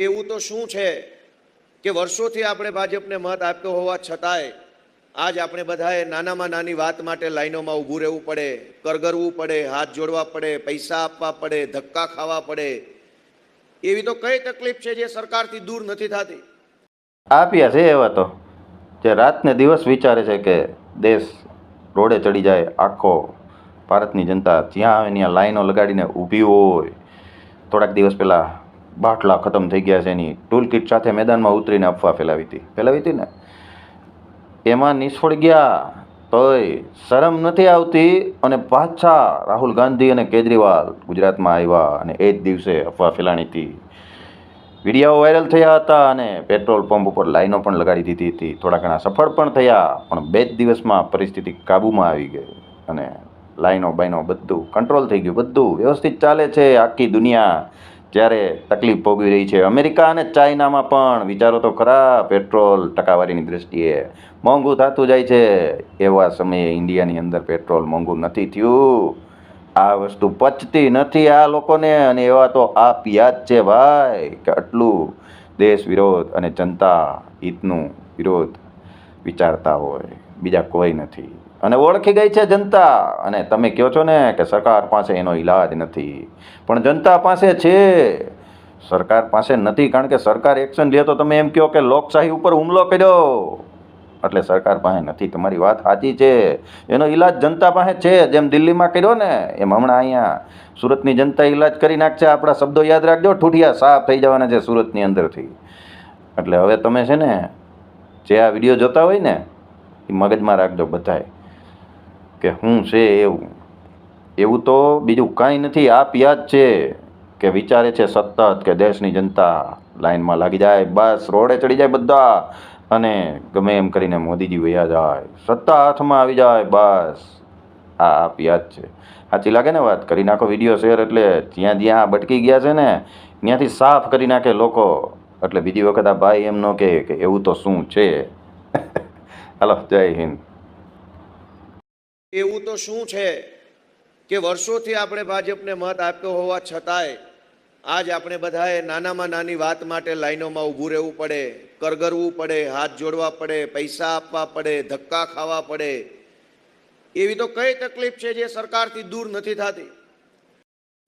એવું તો શું છે કે વર્ષોથી આપણે ભાજપને મત આપ્યો હોવા છતાંય આજ આપણે બધાએ નાનામાં નાની વાત માટે લાઈનોમાં ઊભું રહેવું પડે, કરગરવું પડે, હાથ જોડવા પડે, પૈસા આપવા પડે, ધક્કા ખાવા પડે. એવી તો કઈ તકલીફ છે જે સરકારથી દૂર નથી થતી? આપ્યા છે એવા તો જે રાતને દિવસ વિચારે છે કે દેશ રોડે ચડી જાય. આખો ભારતની જનતા જ્યાં આવે ત્યાં લાઈનો લગાડીને ઊભી હોય. થોડાક દિવસ પહેલાં બાટલા ખતમ થઈ ગયા છે એની ટૂલ કિટ સાથે મેદાનમાં ઉતરીને અફવા ફેલાવી હતી ને, એમાં નિષ્ફળ ગયા તોય શરમ નથી આવતી. અને પાછા રાહુલ ગાંધી અને કેજરીવાલ ગુજરાતમાં આવ્યા અને એ જ દિવસે અફવા ફેલાણી હતી. વિડીયો વાયરલ થયા હતા અને પેટ્રોલ પંપ ઉપર લાઈનો પણ લગાડી દીધી હતી. થોડા ઘણા સફળ પણ થયા, પણ 2 જ દિવસમાં પરિસ્થિતિ કાબૂમાં આવી ગઈ અને લાઈનો બાઈનો બધું કંટ્રોલ થઈ ગયું. બધું વ્યવસ્થિત ચાલે છે. આખી દુનિયા જ્યારે તકલીફ ભોગવી રહી છે, અમેરિકા અને ચાઇનામાં પણ વિચારો તો ખરા, પેટ્રોલ ટકાવારીની દ્રષ્ટિએ મોંઘું થતું જાય છે. એવા સમયે ઇન્ડિયાની અંદર પેટ્રોલ મોંઘું નથી થયું. આ વસ્તુ પચતી નથી આ લોકોને. અને એવા તો આપ્યા જ છે ભાઈ કે આટલું દેશ વિરોધ અને જનતા હિતનું વિરોધ વિચારતા હોય બીજા કોઈ નથી. અને ઓળખી ગઈ છે જનતા. અને તમે કહો છો ને કે સરકાર પાસે એનો ઈલાજ નથી, પણ જનતા પાસે છે. સરકાર પાસે નથી કારણ કે સરકાર એક્શન લે તો તમે એમ કહો કે લોકશાહી ઉપર હુમલો કર્યો, એટલે સરકાર પાસે નથી. તમારી વાત સાચી છે. એનો ઈલાજ જનતા પાસે છે. જેમ દિલ્હીમાં કર્યો ને એમ હમણાં અહીંયા સુરતની જનતા ઈલાજ કરી નાખશે. આપણા શબ્દો યાદ રાખજો, ઠૂઠિયા સાફ થઈ જવાના છે સુરતની અંદરથી. એટલે હવે તમે છે ને જે આ વિડીયો જોતા હોય ને એ મગજમાં રાખજો બધાય કે શું છે એવું તો બીજું કાંઈ નથી. આપ્યા જ છે કે વિચારે છે સતત કે દેશની જનતા લાઈનમાં લાગી જાય, બસ રોડે ચડી જાય બધા અને ગમે એમ કરીને મોદીજી વયા જાય, સત્તા હાથમાં આવી જાય, બસ આ આપ્યા જ છે. સાચી લાગે ને વાત? કરી નાખો વિડીયો શેર, એટલે જ્યાં જ્યાં ભટકી ગયા છે ને ત્યાંથી સાફ કરી નાખે લોકો. એટલે બીજી વખત આ ભાઈ એમ ન કહે કે એવું તો શું છે. હાલો, જય હિન્દ. એવું તો શું છે કે વર્ષોથી આપણે ભાજપને મત આપ્યો હોવા છતાંય આજ આપણે બધાએ નાનામાં નાની વાત માટે લાઈનોમાં ઊભું રહેવું પડે, કરગરવું પડે, હાથ જોડવા પડે, પૈસા આપવા પડે, ધક્કા ખાવા પડે. એવી તો કઈ તકલીફ છે જે સરકારથી દૂર નથી થતી?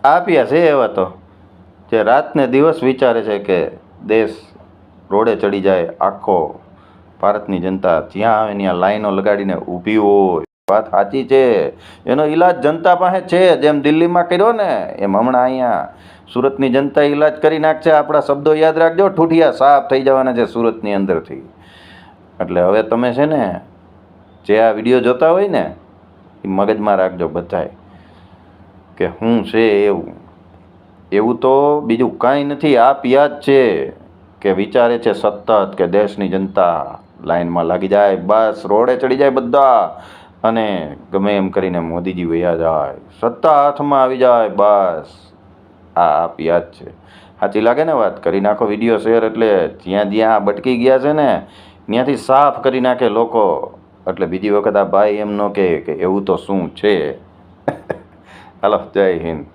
આપ્યા છે એવા તો જે રાતને દિવસ વિચારે છે કે દેશ રોડે ચડી જાય. આખો ભારતની જનતા જ્યાં આવે ત્યાં લાઈનો લગાડીને ઊભી હોય. વાત સાચી છે. એનો ઈલાજ જનતા પાસે છે. જેમ દિલ્હીમાં કર્યો ને એમ હમણાં અહીંયા સુરતની જનતા ઈલાજ કરી નાખશે. આપણા શબ્દો યાદ રાખજો, ઠૂઠિયા સાફ થઈ જવાના છે સુરતની અંદરથી. એટલે હવે તમે છે ને જે આ વિડીયો જોતા હોય ને એ મગજમાં રાખજો બધાય કે શું છે એવું તો બીજું કાંઈ નથી. આપ્યા જ છે કે વિચારે છે સતત કે દેશની જનતા લાઈનમાં લાગી જાય, બસ રોડે ચડી જાય બધા અને ગમે એમ કરીને મોદીજી વયા જાય, સત્તા હાથમાં આવી જાય, બસ આ આપ્યા જ છે. સાચી લાગે ને વાત? કરી નાખો વિડીયો શેર, એટલે જ્યાં જ્યાં ભટકી ગયા છે ને ત્યાંથી સાફ કરી નાખે લોકો. એટલે બીજી વખત આ ભાઈ એમ ન કહે કે એવું તો શું છે. હાલો, જય હિન્દ.